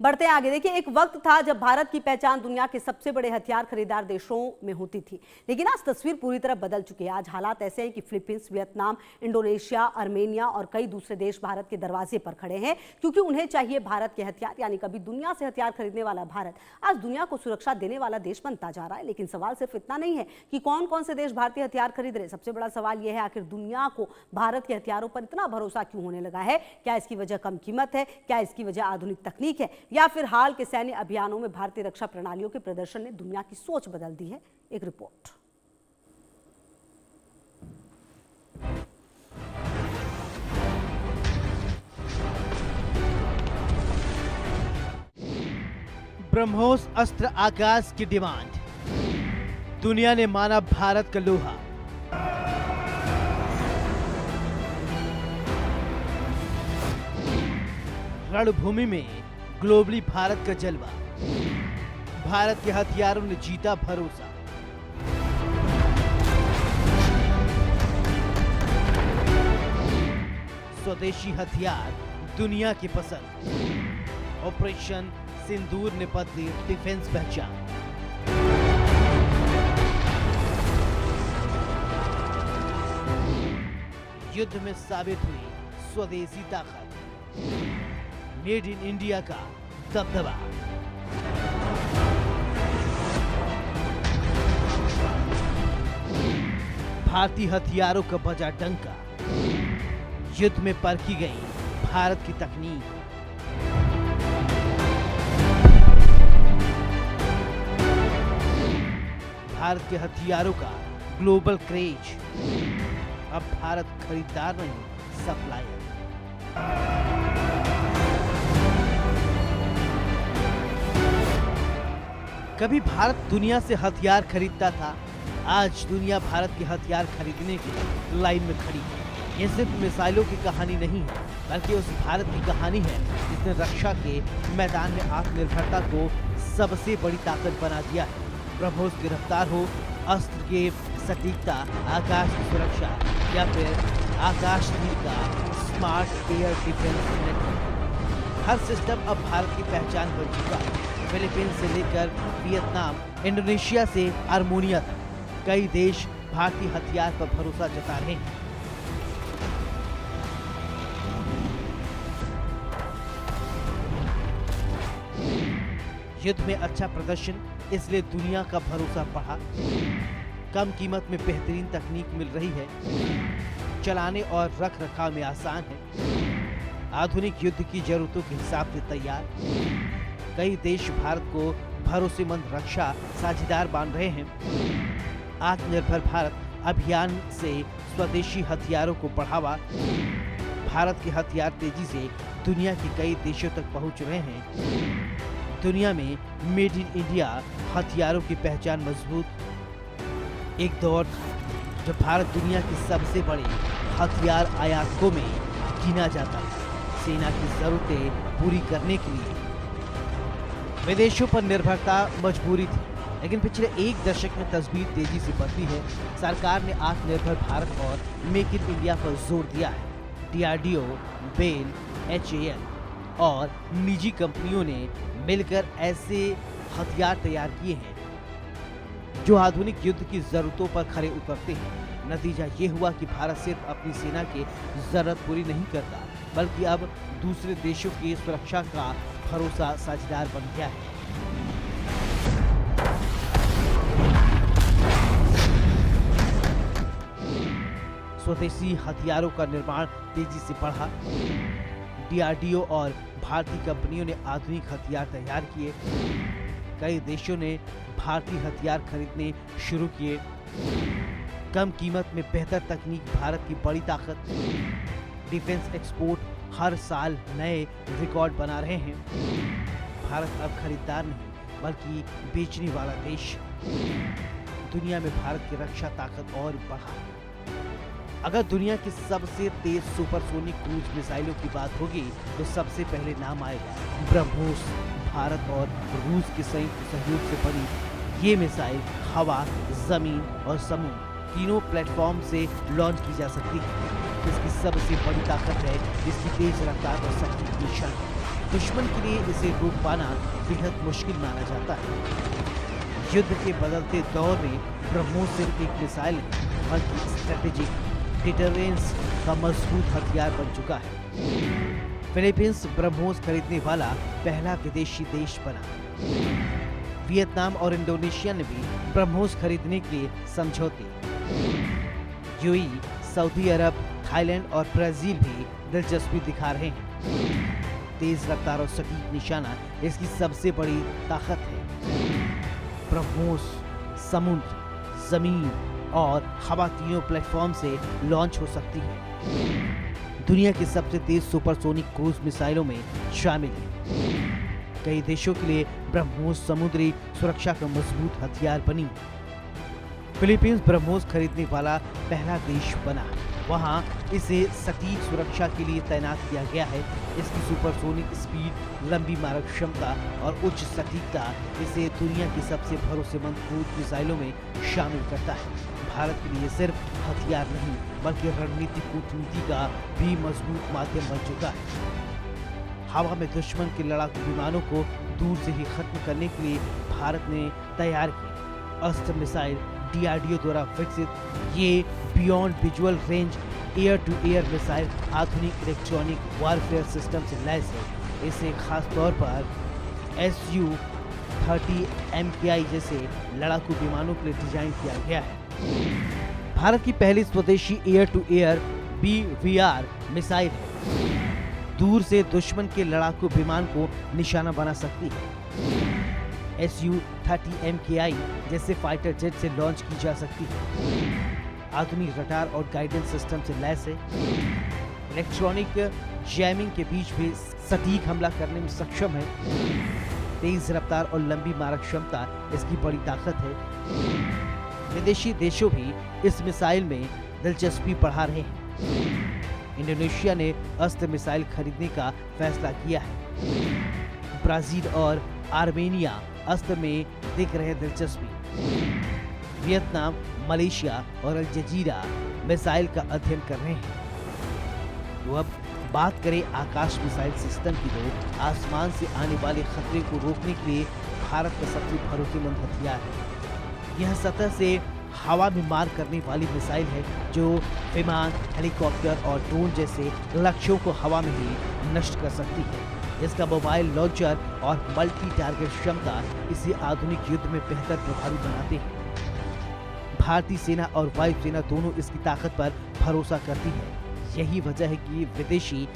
बढ़ते आगे। देखिए, एक वक्त था जब भारत की पहचान दुनिया के सबसे बड़े हथियार खरीदार देशों में होती थी, लेकिन आज तस्वीर पूरी तरह बदल चुकी है। आज हालात ऐसे हैं कि फिलीपींस, वियतनाम, इंडोनेशिया, आर्मेनिया और कई दूसरे देश भारत के दरवाजे पर खड़े हैं, क्योंकि उन्हें चाहिए भारत के हथियार। यानी कभी दुनिया से हथियार खरीदने वाला भारत आज दुनिया को सुरक्षा देने वाला देश बनता जा रहा है। लेकिन सवाल सिर्फ इतना नहीं है कि कौन कौन से देश भारतीय हथियार खरीद रहे। सबसे बड़ा सवाल यह है, आखिर दुनिया को भारत के हथियारों पर इतना भरोसा क्यों होने लगा है? क्या इसकी वजह कम कीमत है? क्या इसकी वजह आधुनिक तकनीक है? या फिर हाल के सैन्य अभियानों में भारतीय रक्षा प्रणालियों के प्रदर्शन ने दुनिया की सोच बदल दी है? एक रिपोर्ट। ब्रह्मोस अस्त्र आकाश की डिमांड, दुनिया ने माना भारत का लोहा। रणभूमि में ग्लोबली भारत का जलवा, भारत के हथियारों ने जीता भरोसा। स्वदेशी हथियार दुनिया की पसंद, ऑपरेशन सिंदूर ने बदली डिफेंस पहचान। युद्ध में साबित हुई स्वदेशी ताकत, मेड इन इंडिया का दबदबा। भारतीय हथियारों का बजा डंका, युद्ध में परखी गई भारत की तकनीक। भारत के हथियारों का ग्लोबल क्रेज, अब भारत खरीदार नहीं सप्लायर। कभी भारत दुनिया से हथियार खरीदता था, आज दुनिया भारत के हथियार खरीदने की लाइन में खड़ी है। ये सिर्फ मिसाइलों की कहानी नहीं है, बल्कि उस भारत की कहानी है जिसने रक्षा के मैदान में आत्मनिर्भरता को सबसे बड़ी ताकत बना दिया है। ब्रह्मोस की रफ्तार हो, अस्त्र की सटीकता, आकाश की सुरक्षा या फिर आकाश नील का स्मार्ट एयर डिफेंस नेटवर्क, हर सिस्टम अब भारत की पहचान बन चुका है। फिलीपींस से लेकर वियतनाम, इंडोनेशिया से आर्मेनिया तक कई देश भारतीय हथियार पर भरोसा जता रहे हैं। युद्ध में अच्छा प्रदर्शन, इसलिए दुनिया का भरोसा बढ़ा। कम कीमत में बेहतरीन तकनीक मिल रही है, चलाने और रख रखाव में आसान है। आधुनिक युद्ध की जरूरतों के हिसाब से तैयार। कई देश भारत को भरोसेमंद रक्षा साझेदार मान रहे हैं। आत्मनिर्भर भारत अभियान से स्वदेशी हथियारों को बढ़ावा। भारत के हथियार तेजी से दुनिया के कई देशों तक पहुंच रहे हैं। दुनिया में मेड इन इंडिया हथियारों की पहचान मजबूत। एक दौर था जब भारत दुनिया की सबसे बड़े हथियार आयातकों में गिना जाता था। सेना की जरूरतें पूरी करने के लिए विदेशों पर निर्भरता मजबूरी थी, लेकिन पिछले एक दशक में तस्वीर तेजी से बदली है। सरकार ने आत्मनिर्भर भारत और मेक इन इंडिया पर जोर दिया है। DRDO, बेल, HAL और निजी कंपनियों ने मिलकर ऐसे हथियार तैयार किए हैं जो आधुनिक युद्ध की जरूरतों पर खरे उतरते हैं। नतीजा ये हुआ कि भारत सिर्फ अपनी सेना की जरूरत पूरी नहीं करता, बल्कि अब दूसरे देशों की सुरक्षा का भरोसा साझेदार बन गया है। स्वदेशी हथियारों का निर्माण तेजी से बढ़ा। DRDO और भारतीय कंपनियों ने आधुनिक हथियार तैयार किए। कई देशों ने भारतीय हथियार खरीदने शुरू किए। कम कीमत में बेहतर तकनीक भारत की बड़ी ताकत। डिफेंस एक्सपोर्ट हर साल नए रिकॉर्ड बना रहे हैं। भारत अब खरीदार नहीं बल्कि बेचने वाला देश। दुनिया में भारत की रक्षा ताकत और बढ़ा। अगर दुनिया की सबसे तेज सुपरसोनिक क्रूज मिसाइलों की बात होगी तो सबसे पहले नाम आएगा ब्रह्मोस। भारत और रूस के संयुक्त सहयोग से बनी ये मिसाइल हवा, जमीन और समुद्र तीनों प्लेटफॉर्म से लॉन्च की जा सकती है। इसकी सबसे बड़ी ताकत है इसकी तेज रफ्तार और सटीक निशान। दुश्मन के लिए इसे रोक पाना बेहद मुश्किल माना जाता है। युद्ध के बदलते दौर में ब्रह्मोस सिर्फ एक मिसाइल है, बल्कि स्ट्रेटेजिक डिटरेंस का मजबूत हथियार बन चुका है। फिलीपींस ब्रह्मोस खरीदने वाला पहला विदेशी देश बना। वियतनाम और इंडोनेशिया ने भी ब्रह्मोस खरीदने के लिए समझौते। यूएई, सऊदी अरब, थाईलैंड और ब्राजील भी दिलचस्पी दिखा रहे हैं। तेज रफ्तार और सटीक निशाना इसकी सबसे बड़ी ताकत है। ब्रह्मोस समुद्र, जमीन और हवा तीनों प्लेटफॉर्म से लॉन्च हो सकती है। दुनिया की सबसे तेज सुपरसोनिक क्रूज मिसाइलों में शामिल है। कई देशों के लिए ब्रह्मोस समुद्री सुरक्षा का मजबूत हथियार बनी। फिलीपींस ब्रह्मोस खरीदने वाला पहला देश बना। वहां इसे सटीक सुरक्षा के लिए तैनात किया गया है। इसकी सुपरसोनिक स्पीड, लंबी मारक क्षमता और उच्च सटीकता इसे दुनिया की सबसे भरोसेमंद क्रूज मिसाइलों में शामिल करता है। भारत के लिए सिर्फ हथियार नहीं, बल्कि रणनीतिक कूटनीति का भी मजबूत माध्यम बन चुका है। हवा में दुश्मन के लड़ाकू विमानों को दूर से ही खत्म करने के लिए भारत ने तैयार की अस्त्र मिसाइल DRDO द्वारा विकसित ये beyond visual range air to air missile आधुनिक इलेक्ट्रॉनिक वारफेयर सिस्टम से लैस है। इसे खास तौर पर Su-30 MKI जैसे लड़ाकू विमानों के लिए डिजाइन किया गया है। भारत की पहली स्वदेशी air to air BVR missile है। दूर से दुश्मन के लड़ाकू विमान को निशाना बना सकती है। Su-30 MKI जैसे फाइटर जेट से लॉन्च की जा सकती है। आधुनिक रडार और गाइडेंस सिस्टम से लैस है। इलेक्ट्रॉनिक जैमिंग के बीच भी सटीक हमला करने में सक्षम है। तेज रफ्तार और लंबी मारक क्षमता इसकी बड़ी ताकत है। विदेशी देशों भी इस मिसाइल में दिलचस्पी बढ़ा रहे हैं। इंडोनेशिया ने अस्त्र मिसाइल खरीदने का फैसला किया है। ब्राजील और आर्मेनिया अस्त्र में दिख रहे दिलचस्पी। वियतनाम, मलेशिया और अल जजीरा मिसाइल का अध्ययन कर रहे हैं। तो अब बात करें आकाश मिसाइल सिस्टम की, तो आसमान से आने वाले खतरे को रोकने के लिए भारत का सबसे भरोसेमंद हथियार है। यह सतह से हवा में मार करने वाली मिसाइल है, जो विमान, हेलीकॉप्टर और ड्रोन जैसे लक्ष्यों को हवा में ही नष्ट कर सकती है। इसका मोबाइल लॉन्चर और मल्टी टारगेट क्षमता इसे आधुनिक युद्ध में बेहतर प्रभावी बनाते हैं। भारतीय सेना और वायुसेना दोनों इसकी ताकत पर भरोसा करती है। यही वजह है कि विदेशी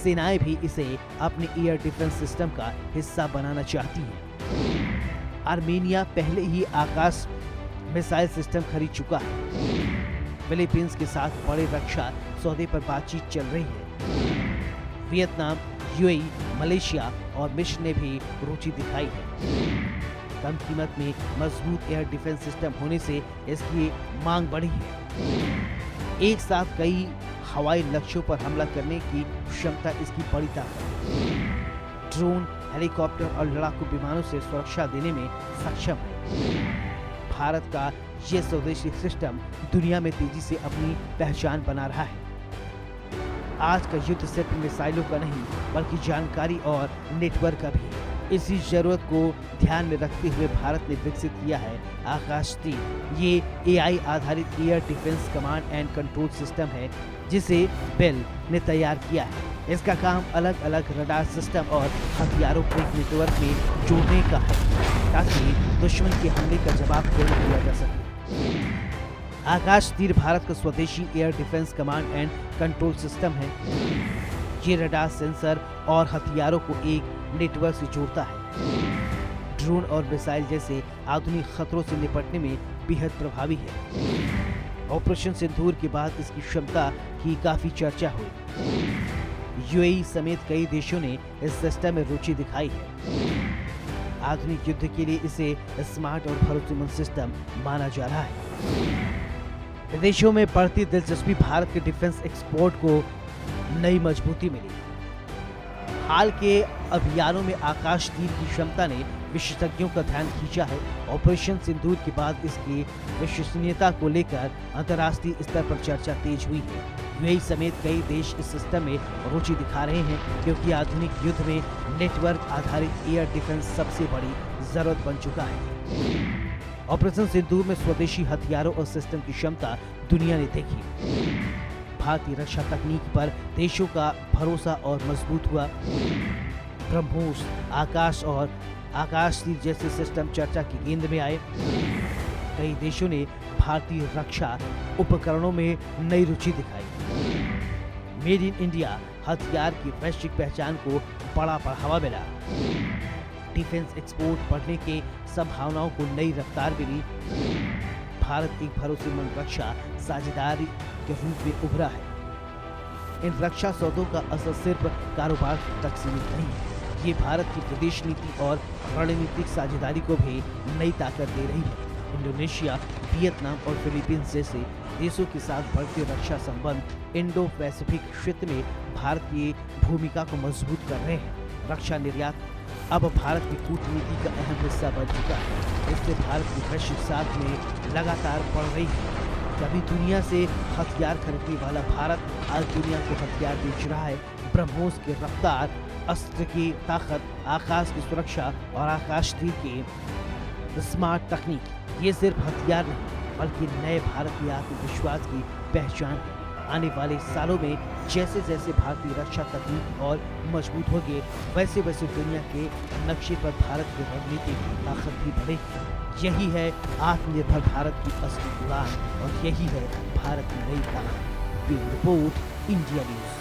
सेनाएं भी इसे अपने एयर डिफेंस सिस्टम का हिस्सा बनाना चाहती हैं। आर्मेनिया पहले ही आकाश मिसाइल सिस्टम खरीद चुका है। फिलीपींस के साथ बड़े रक्षा सौदे पर बातचीत चल रही है। वियतनाम, यूएई, मलेशिया और मिस्र ने भी रुचि दिखाई है। कम कीमत में मजबूत एयर डिफेंस सिस्टम होने से इसकी मांग बढ़ी है। एक साथ कई हवाई लक्ष्यों पर हमला करने की क्षमता इसकी बड़ी ताकत है। ड्रोन, हेलीकॉप्टर और लड़ाकू विमानों से सुरक्षा देने में सक्षम है। भारत का ये स्वदेशी सिस्टम दुनिया में तेजी से अपनी पहचान बना रहा है। आज का युद्ध सिर्फ मिसाइलों का नहीं, बल्कि जानकारी और नेटवर्क का भी है। इसी जरूरत को ध्यान में रखते हुए भारत ने विकसित किया है आकाश 3। ये AI आधारित air defence command and control system है, जिसे बेल ने तैयार किया है। इसका काम अलग अलग रडार सिस्टम और हथियारों को एक नेटवर्क में जोड़ने का है, ताकि दुश्मन के हमले का जवाब तुरंत दिया जा सके। आकाश 3 भारत का स्वदेशी air defence command and control system है। ये रडार, सेंसर और हथियारों को एक नेटवर्क से जोड़ता है। ड्रोन और मिसाइल जैसे आधुनिक खतरों से निपटने में बेहद प्रभावी है। ऑपरेशन सिंदूर के बाद इसकी क्षमता की काफी चर्चा हुई। यूएई समेत कई देशों ने इस सिस्टम में रुचि दिखाई है। आधुनिक युद्ध के लिए इसे स्मार्ट और भरोसेमंद सिस्टम माना जा रहा है। विदेशों में बढ़ती दिलचस्पी भारत के डिफेंस एक्सपोर्ट को नई मजबूती मिली। हाल के अभियानों में आकाश तीर की क्षमता ने विशेषज्ञों का ध्यान खींचा है। ऑपरेशन सिंदूर के बाद इसकी विश्वसनीयता को लेकर अंतर्राष्ट्रीय स्तर पर चर्चा तेज हुई है। यूएई समेत कई देश इस सिस्टम में रुचि दिखा रहे हैं, क्योंकि आधुनिक युद्ध में नेटवर्क आधारित एयर डिफेंस सबसे बड़ी जरूरत बन चुका है। ऑपरेशन सिंदूर में स्वदेशी हथियारों और सिस्टम की क्षमता दुनिया ने देखी। भारतीय रक्षा तकनीक पर देशों का भरोसा और मजबूत हुआ। ब्रह्मोस, आकाश और आकाश तीर जैसे सिस्टम चर्चा के केंद्र में आए। कई देशों ने भारतीय रक्षा उपकरणों में नई रुचि दिखाई। मेड इन इंडिया हथियार की वैश्विक पहचान को बड़ा बढ़ावा मिला। डिफेंस एक्सपोर्ट बढ़ने के संभावनाओं को नई रफ्तार मिली। भारत एक भरोसेमंद रक्षा साझेदारी के रूप में उभरा है। इन रक्षा सौदों का असर सिर्फ कारोबार तक सीमित नहीं है, ये भारत की विदेश नीति और रणनीतिक साझेदारी को भी नई ताकत दे रही है। इंडोनेशिया, वियतनाम और फिलीपींस जैसे देशों के साथ बढ़ते रक्षा संबंध इंडो पैसिफिक क्षेत्र में भारत की भूमिका को मजबूत कर रहे हैं। रक्षा निर्यात अब भारत की कूटनीति का अहम हिस्सा बन चुका है। इससे भारत की वैश्विक साख में लगातार बढ़ रही है। कभी दुनिया से हथियार खरीदने वाला भारत आज दुनिया को हथियार बेच रहा है। ब्रह्मोस की रफ्तार, अस्त्र की ताकत, आकाश की सुरक्षा और आकाश तीर की स्मार्ट तकनीक, ये सिर्फ हथियार नहीं बल्कि नए भारत के आत्मविश्वास की पहचान है। आने वाले सालों में जैसे जैसे भारतीय रक्षा तकनीक और मजबूत होगी, वैसे वैसे दुनिया के नक्शे पर भारत की रणनीति की ताकत भी बढ़ेगी। यही है आत्मनिर्भर भारत की असली उड़ान और यही है भारत की नई ताकत। Bureau report, India news.